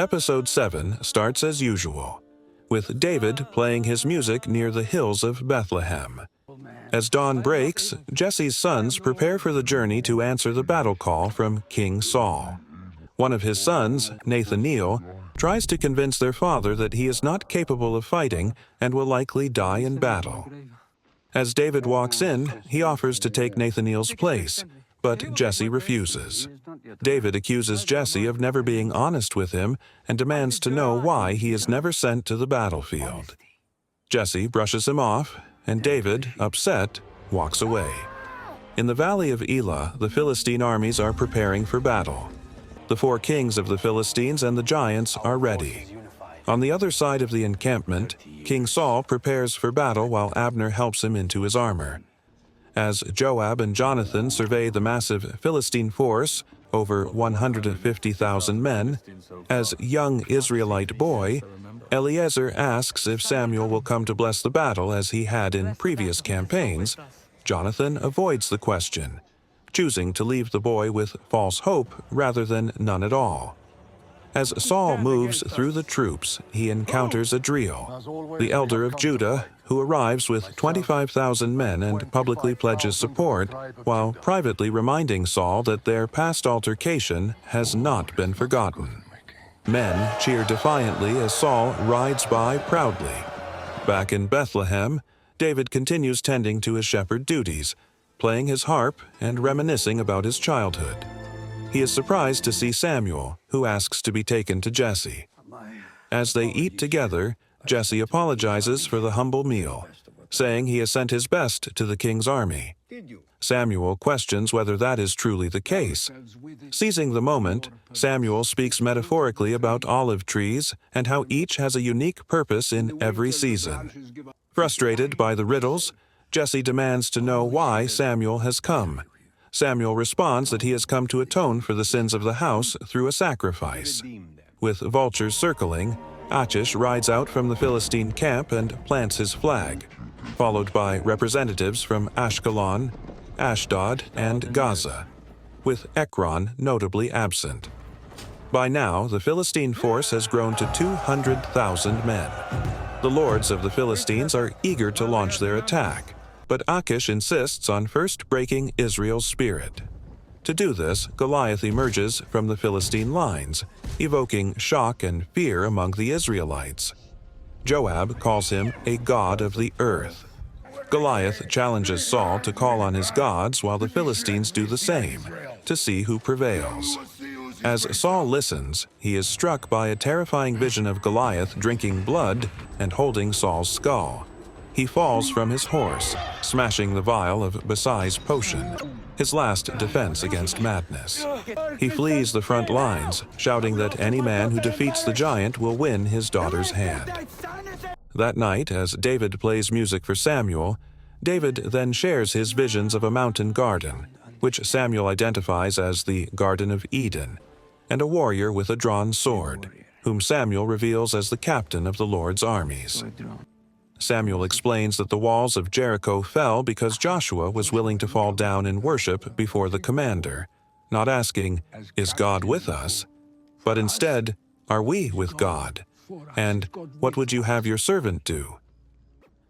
Episode 7 starts as usual, with David playing his music near the hills of Bethlehem. As dawn breaks, Jesse's sons prepare for the journey to answer the battle call from King Saul. One of his sons, Nathaniel, tries to convince their father that he is not capable of fighting and will likely die in battle. As David walks in, he offers to take Nathaniel's place, but Jesse refuses. David accuses Jesse of never being honest with him and demands to know why he is never sent to the battlefield. Jesse brushes him off, and David, upset, walks away. In the valley of Elah, the Philistine armies are preparing for battle. The 4 kings of the Philistines and the giants are ready. On the other side of the encampment, King Saul prepares for battle while Abner helps him into his armor. As Joab and Jonathan survey the massive Philistine force, over 150,000 men, as young Israelite boy, Eliezer asks if Samuel will come to bless the battle as he had in previous campaigns. Jonathan avoids the question, choosing to leave the boy with false hope rather than none at all. As Saul moves through the troops, he encounters Adriel, the elder of Judah, who arrives with 25,000 men and publicly pledges support, while privately reminding Saul that their past altercation has not been forgotten. Men cheer defiantly as Saul rides by proudly. Back in Bethlehem, David continues tending to his shepherd duties, playing his harp and reminiscing about his childhood. He is surprised to see Samuel, who asks to be taken to Jesse. As they eat together, Jesse apologizes for the humble meal, saying he has sent his best to the king's army. Samuel questions whether that is truly the case. Seizing the moment, Samuel speaks metaphorically about olive trees and how each has a unique purpose in every season. Frustrated by the riddles, Jesse demands to know why Samuel has come. Samuel responds that he has come to atone for the sins of the house through a sacrifice. With vultures circling, Achish rides out from the Philistine camp and plants his flag, followed by representatives from Ashkelon, Ashdod, and Gaza, with Ekron notably absent. By now, the Philistine force has grown to 200,000 men. The lords of the Philistines are eager to launch their attack, but Achish insists on first breaking Israel's spirit. To do this, Goliath emerges from the Philistine lines, evoking shock and fear among the Israelites. Joab calls him a god of the earth. Goliath challenges Saul to call on his gods while the Philistines do the same, to see who prevails. As Saul listens, he is struck by a terrifying vision of Goliath drinking blood and holding Saul's skull. He falls from his horse, smashing the vial of Besai's potion, his last defense against madness. He flees the front lines, shouting that any man who defeats the giant will win his daughter's hand. That night, as David plays music for Samuel, David then shares his visions of a mountain garden, which Samuel identifies as the Garden of Eden, and a warrior with a drawn sword, whom Samuel reveals as the captain of the Lord's armies. Samuel explains that the walls of Jericho fell because Joshua was willing to fall down in worship before the commander, not asking, "Is God with us?" but instead, "Are we with God?" and "What would you have your servant do?"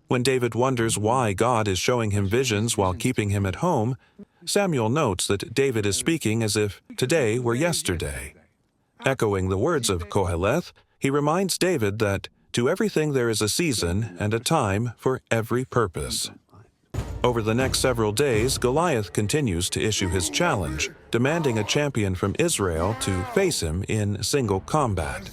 When David wonders why God is showing him visions while keeping him at home, Samuel notes that David is speaking as if today were yesterday. Echoing the words of Goliath, he reminds David that to everything there is a season and a time for every purpose. Over the next several days, Goliath continues to issue his challenge, demanding a champion from Israel to face him in single combat.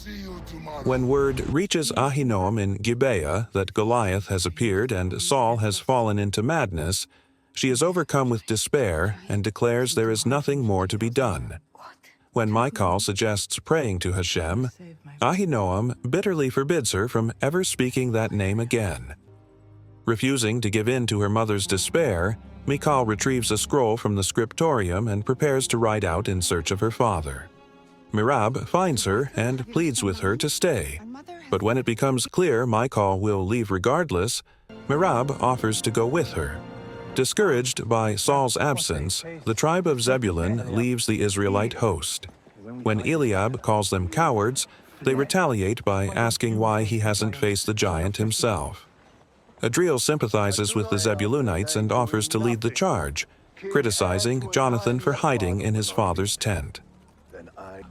When word reaches Ahinoam in Gibeah that Goliath has appeared and Saul has fallen into madness, she is overcome with despair and declares there is nothing more to be done. When Mychal suggests praying to Hashem, Ahinoam bitterly forbids her from ever speaking that name again. Refusing to give in to her mother's despair, Mychal retrieves a scroll from the scriptorium and prepares to ride out in search of her father. Mirab finds her and pleads with her to stay, but when it becomes clear Mychal will leave regardless, Mirab offers to go with her. Discouraged by Saul's absence, the tribe of Zebulun leaves the Israelite host. When Eliab calls them cowards, They retaliate by asking why he hasn't faced the giant himself. Adriel sympathizes with the Zebulunites and offers to lead the charge, criticizing Jonathan for hiding in his father's tent.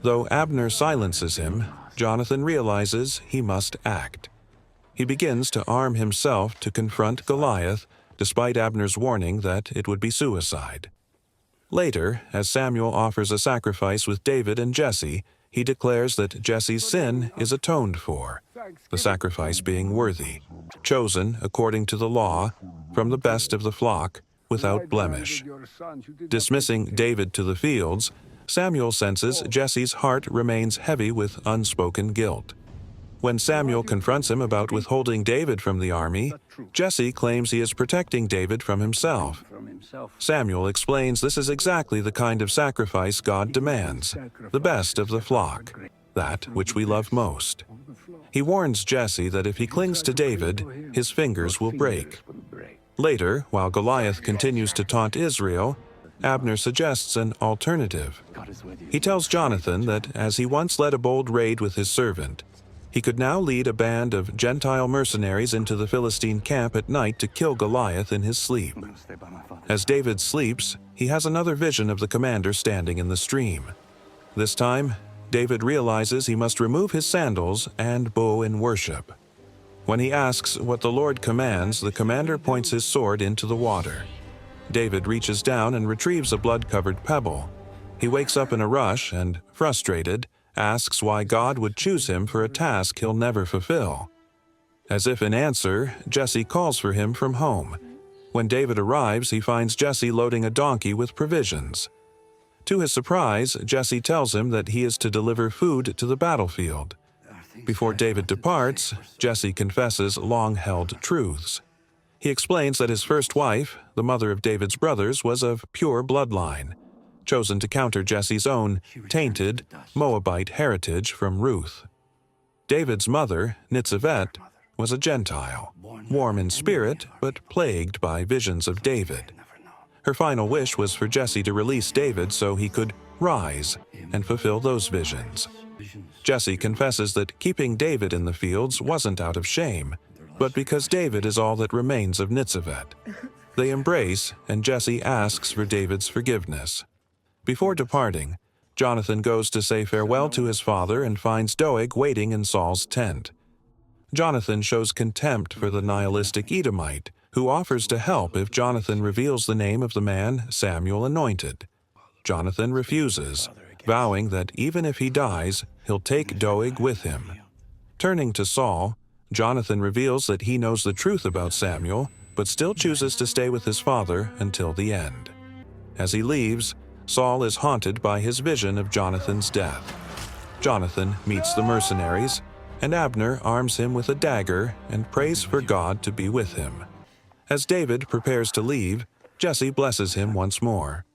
Though Abner silences him, Jonathan realizes he must act. He begins to arm himself to confront Goliath, despite Abner's warning that it would be suicide. Later, as Samuel offers a sacrifice with David and Jesse, he declares that Jesse's sin is atoned for, the sacrifice being worthy, chosen according to the law, from the best of the flock, without blemish. Dismissing David to the fields, Samuel senses Jesse's heart remains heavy with unspoken guilt. When Samuel confronts him about withholding David from the army, Jesse claims he is protecting David from himself. Samuel explains this is exactly the kind of sacrifice God demands, the best of the flock, that which we love most. He warns Jesse that if he clings to David, his fingers will break. Later, while Goliath continues to taunt Israel, Abner suggests an alternative. He tells Jonathan that as he once led a bold raid with his servant, he could now lead a band of Gentile mercenaries into the Philistine camp at night to kill Goliath in his sleep. As David sleeps, he has another vision of the commander standing in the stream. This time, David realizes he must remove his sandals and bow in worship. When he asks what the Lord commands, the commander points his sword into the water. David reaches down and retrieves a blood-covered pebble. He wakes up in a rush and, frustrated, asks why God would choose him for a task he'll never fulfill. As if in answer, Jesse calls for him from home. When David arrives, he finds Jesse loading a donkey with provisions. To his surprise, Jesse tells him that he is to deliver food to the battlefield. Before David departs, Jesse confesses long-held truths. He explains that his first wife, the mother of David's brothers, was of pure bloodline, chosen to counter Jesse's own tainted Moabite heritage from Ruth. David's mother, Nitzevet, was a Gentile, warm in spirit but plagued by visions of David. Her final wish was for Jesse to release David so he could rise and fulfill those visions. Jesse confesses that keeping David in the fields wasn't out of shame, but because David is all that remains of Nitzevet. They embrace, and Jesse asks for David's forgiveness. Before departing, Jonathan goes to say farewell to his father and finds Doeg waiting in Saul's tent. Jonathan shows contempt for the nihilistic Edomite, who offers to help if Jonathan reveals the name of the man Samuel anointed. Jonathan refuses, vowing that even if he dies, he'll take Doeg with him. Turning to Saul, Jonathan reveals that he knows the truth about Samuel, but still chooses to stay with his father until the end. As he leaves, Saul is haunted by his vision of Jonathan's death. Jonathan meets the mercenaries, and Abner arms him with a dagger and prays for God to be with him. As David prepares to leave, Jesse blesses him once more.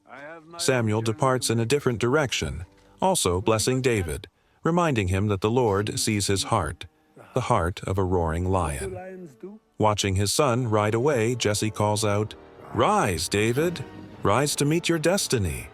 Samuel departs in a different direction, also blessing David, reminding him that the Lord sees his heart, the heart of a roaring lion. Watching his son ride away, Jesse calls out, "Rise, David! Rise to meet your destiny!"